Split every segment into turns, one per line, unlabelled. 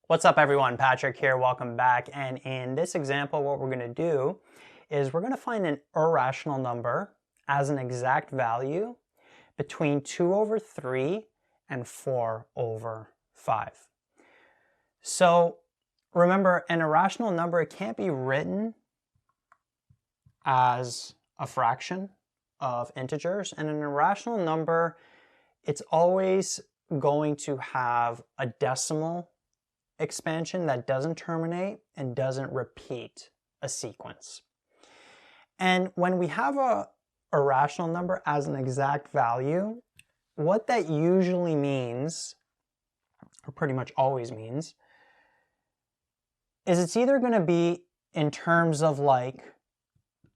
What's up everyone, Patrick here, welcome back. And in this example, what we're gonna do is we're gonna find an irrational number as an exact value between 2 over 3 and 4 over 5. So remember, an irrational number, it can't be written as a fraction of integers. And an irrational number, it's always going to have a decimal expansion that doesn't terminate and doesn't repeat a sequence. And when we have a irrational number as an exact value, what that usually means, or pretty much always means, is it's either going to be in terms of like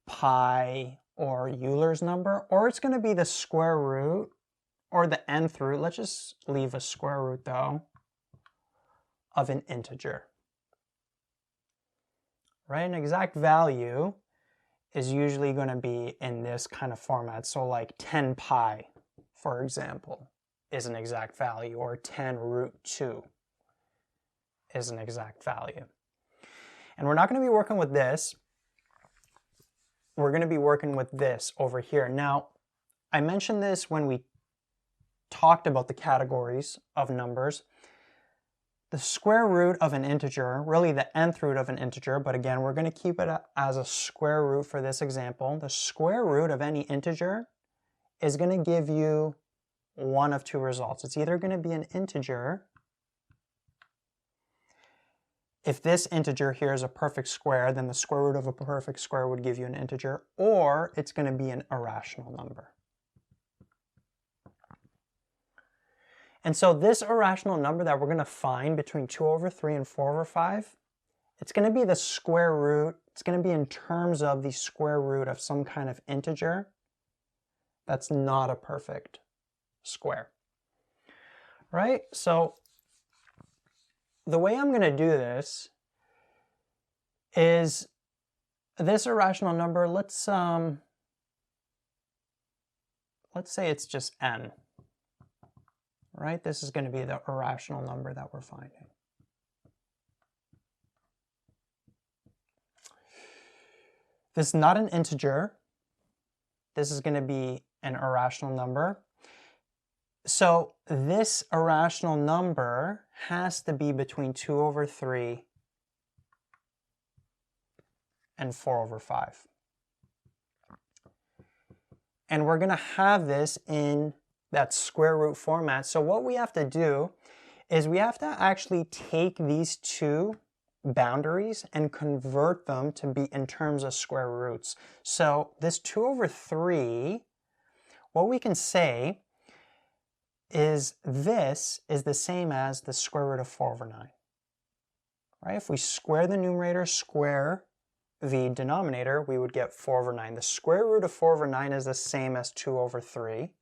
pi or Euler's number, or it's going to be the square root or the nth root. Let's just leave a square root though, of an integer, right? An exact value is usually going to be in this kind of format. So like 10 pi, for example, is an exact value, or 10 root 2 is an exact value. And we're not going to be working with this. We're going to be working with this over here. Now, I mentioned this when we talked about the categories of numbers. The square root of an integer, really the nth root of an integer, but again, we're going to keep it as a square root for this example. The square root of any integer is going to give you one of two results. It's either going to be an integer, if this integer here is a perfect square, then the square root of a perfect square would give you an integer, or it's going to be an irrational number. And so this irrational number that we're going to find between 2 over 3 and 4 over 5, it's going to be the square root. It's going to be in terms of the square root of some kind of integer that's not a perfect square, right? So the way I'm going to do this is this irrational number, let's say it's just n. Right? This is going to be the irrational number that we're finding. This is not an integer. This is going to be an irrational number. So this irrational number has to be between 2 over 3 and 4 over 5. And we're going to have this in that square root format. So what we have to do is we have to actually take these two boundaries and convert them to be in terms of square roots. So this 2 over 3, what we can say is this is the same as the square root of 4 over 9. Right? If we square the numerator, square the denominator, we would get 4 over 9. The square root of 4 over 9 is the same as 2 over 3.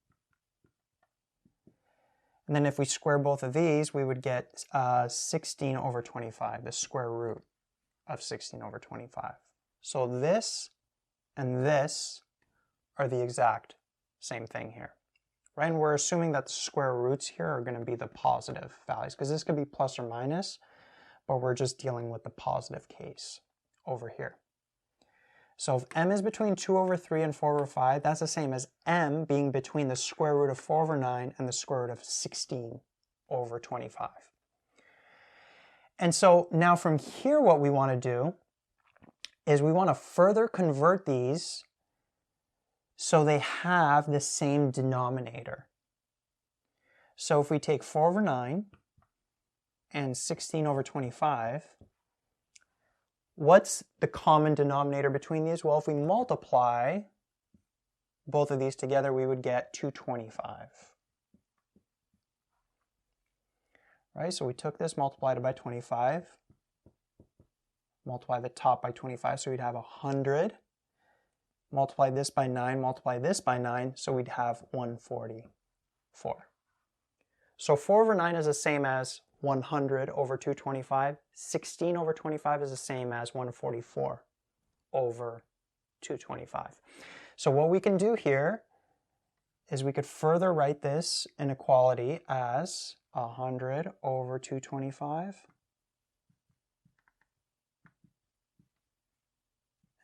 And then if we square both of these, we would get 16 over 25, the square root of 16 over 25. So this and this are the exact same thing here, right? And we're assuming that the square roots here are going to be the positive values, because this could be plus or minus, but we're just dealing with the positive case over here. So if m is between 2 over 3 and 4 over 5, that's the same as m being between the square root of 4 over 9 and the square root of 16 over 25. And so now from here, what we want to do is we want to further convert these so they have the same denominator. So if we take 4 over 9 and 16 over 25, what's the common denominator between these? Well, if we multiply both of these together, we would get 225. Right, so we took this, multiplied it by 25, multiply the top by 25, so we'd have 100. Multiply this by 9, multiply this by 9, so we'd have 144. So 4 over 9 is the same as 100 over 225. 16 over 25 is the same as 144 over 225. So what we can do here is we could further write this inequality as 100 over 225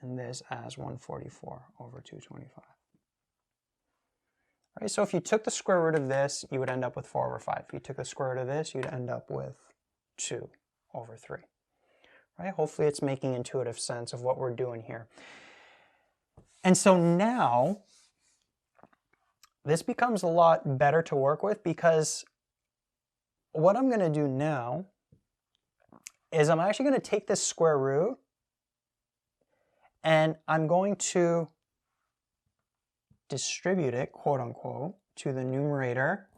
and this as 144 over 225. All right, so if you took the square root of this, you would end up with 4 over 5. If you took the square root of this, you'd end up with 2 over 3. Right? Hopefully it's making intuitive sense of what we're doing here. And so now, this becomes a lot better to work with, because what I'm going to do now is I'm actually going to take this square root and I'm going to distribute it, quote unquote, to the numerator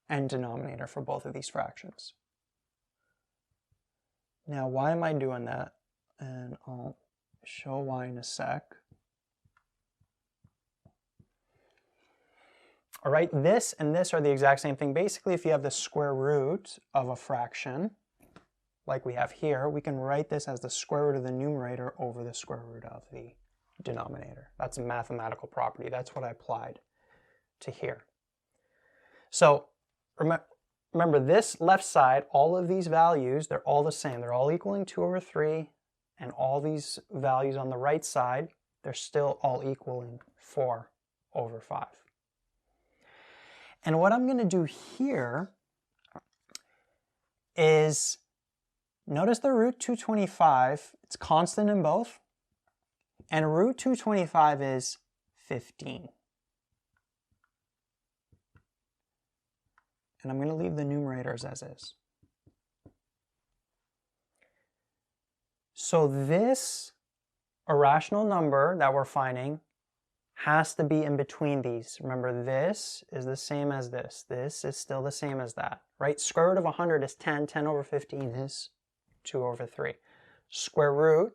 and denominator for both of these fractions. Now, why am I doing that? And I'll show why in a sec. All right, this and this are the exact same thing. Basically, if you have the square root of a fraction, like we have here, we can write this as the square root of the numerator over the square root of the denominator. That's a mathematical property. That's what I applied to here. So remember this left side, all of these values, they're all the same. They're all equaling 2 over 3, and all these values on the right side, they're still all equaling 4 over 5. And what I'm going to do here is, notice the root 225, it's constant in both, and root 225 is 15. And I'm going to leave the numerators as is. So this irrational number that we're finding has to be in between these. Remember, this is the same as this. This is still the same as that, right? Square root of 100 is 10. 10 over 15 is 2 over 3. Square root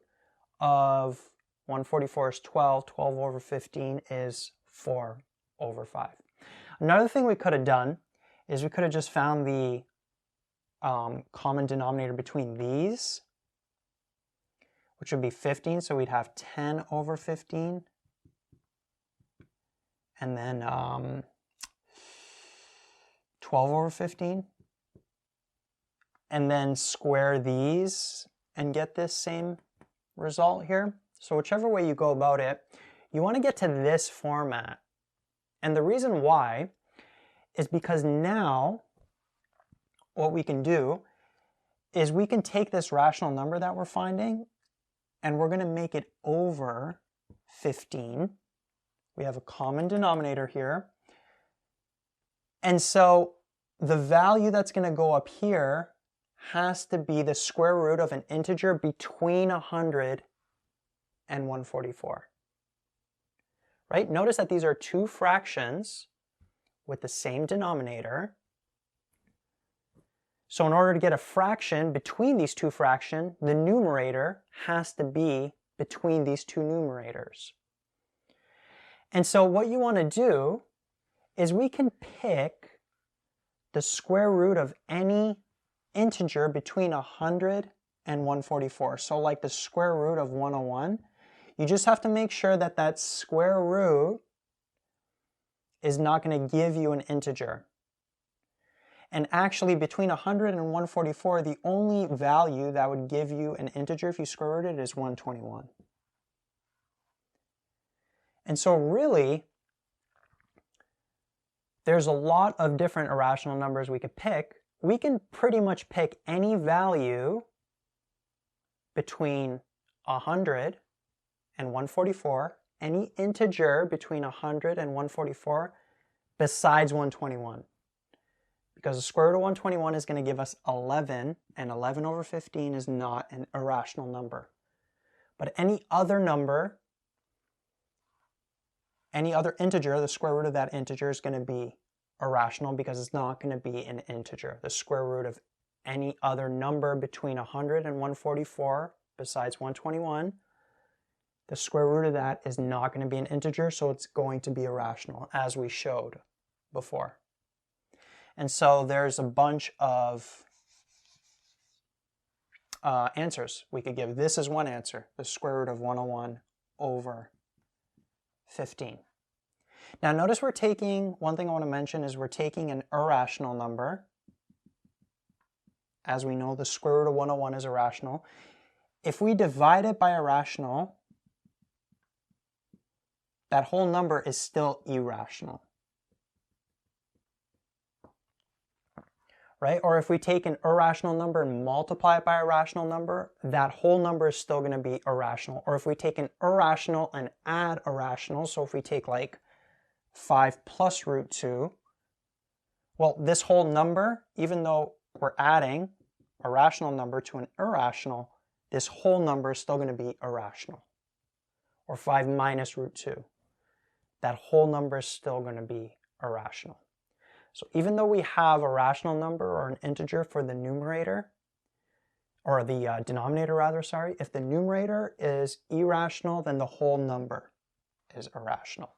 of 144 is 12. 12 over 15 is 4 over 5. Another thing we could have done is we could have just found the common denominator between these, which would be 15. So we'd have 10 over 15. And then 12 over 15. And then square these and get this same result here. So whichever way you go about it, you want to get to this format. And the reason why is because now what we can do is we can take this rational number that we're finding and we're going to make it over 15. We have a common denominator here. And so the value that's going to go up here has to be the square root of an integer between 100 and 144. Right? Notice that these are two fractions with the same denominator. So in order to get a fraction between these two fractions, the numerator has to be between these two numerators. And so what you want to do is we can pick the square root of any integer between 100 and 144. So like the square root of 101, you just have to make sure that that square root is not going to give you an integer. And actually between 100 and 144, the only value that would give you an integer if you square root it is 121. And so really, there's a lot of different irrational numbers we could pick. We can pretty much pick any value between 100 and 144, any integer between 100 and 144 besides 121. Because the square root of 121 is going to give us 11, and 11 over 15 is not an irrational number. But any other number, any other integer, the square root of that integer is going to be irrational because it's not going to be an integer. The square root of any other number between 100 and 144 besides 121, the square root of that is not going to be an integer, so it's going to be irrational, as we showed before. And so there's a bunch of answers we could give. This is one answer, the square root of 101 over 15. Now notice we're taking, one thing I want to mention is we're taking an irrational number. As we know, the square root of 101 is irrational. if we divide it by irrational, that whole number is still irrational. Right? Or if we take an irrational number and multiply it by a rational number, that whole number is still going to be irrational. Or if we take an irrational and add a rational, so if we take like 5 plus root 2, well, this whole number, even though we're adding a rational number to an irrational, this whole number is still going to be irrational. Or 5 minus root 2. That whole number is still going to be irrational. So even though we have a rational number or an integer for the numerator, or the denominator rather, sorry, if the numerator is irrational, then the whole number is irrational.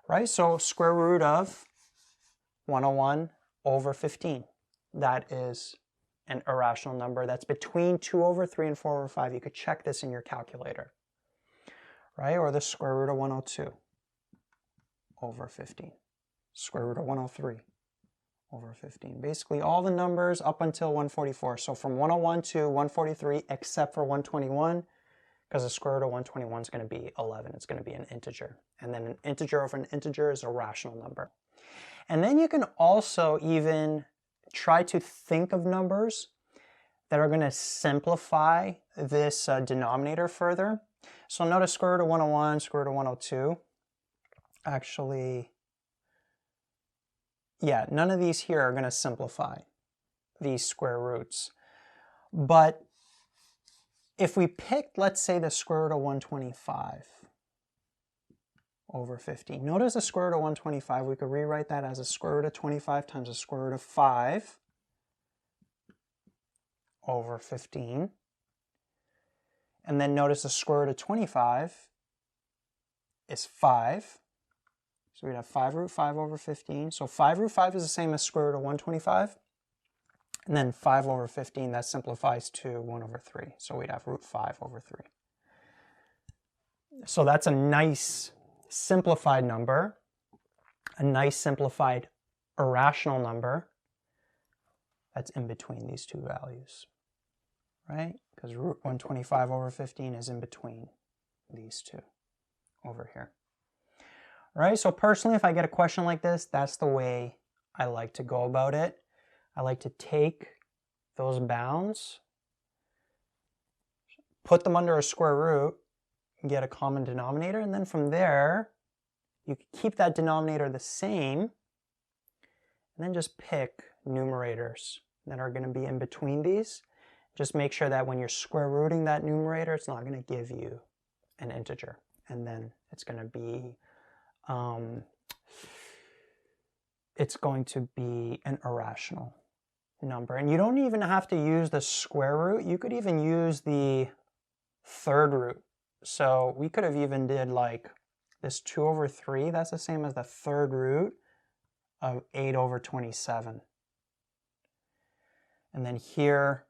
Right? So square root of 101 over 15. That is an irrational number. That's between 2 over 3 and 4 over 5. You could check this in your calculator. Right? Or the square root of 102 over 15. Square root of 103 over 15. Basically all the numbers up until 144. So from 101 to 143 except for 121, because the square root of 121 is going to be 11. It's going to be an integer. And then an integer over an integer is a rational number. And then you can also even try to think of numbers that are going to simplify this denominator further. So notice square root of 101, square root of 102. Actually, yeah, none of these here are going to simplify these square roots. But if we picked, let's say, the square root of 125 over 15. Notice the square root of 125, we could rewrite that as a square root of 25 times the square root of 5 over 15. And then notice the square root of 25 is 5. So we'd have 5 root 5 over 15. So 5 root 5 is the same as square root of 125. And then 5 over 15, that simplifies to 1 over 3. So we'd have root 5 over 3. So that's a nice simplified number, a nice simplified irrational number that's in between these two values, right? Because root 125 over 15 is in between these two over here. All right, so personally, if I get a question like this, that's the way I like to go about it. I like to take those bounds, put them under a square root, get a common denominator, and then from there, you keep that denominator the same, and then just pick numerators that are going to be in between these. Just make sure that when you're square rooting that numerator, it's not going to give you an integer, and then it's going to be an irrational number. And you don't even have to use the square root. You could even use the third root. So we could have even did like this 2 over 3. That's the same as the third root of 8 over 27. And then here,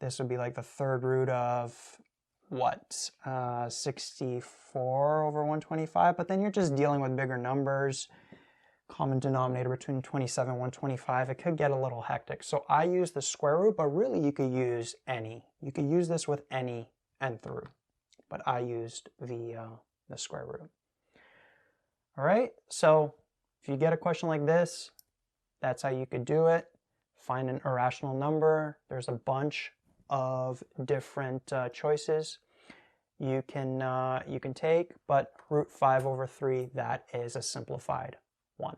this would be like the third root of what, 64 over 125, but then you're just dealing with bigger numbers, common denominator between 27 and 125. It could get a little hectic. So I use the square root, but really you could use any. You could use this with any nth root, but I used the square root. All right, so if you get a question like this, that's how you could do it. Find an irrational number. There's a bunch of different choices you can take, but root 5 over 3, that is a simplified one.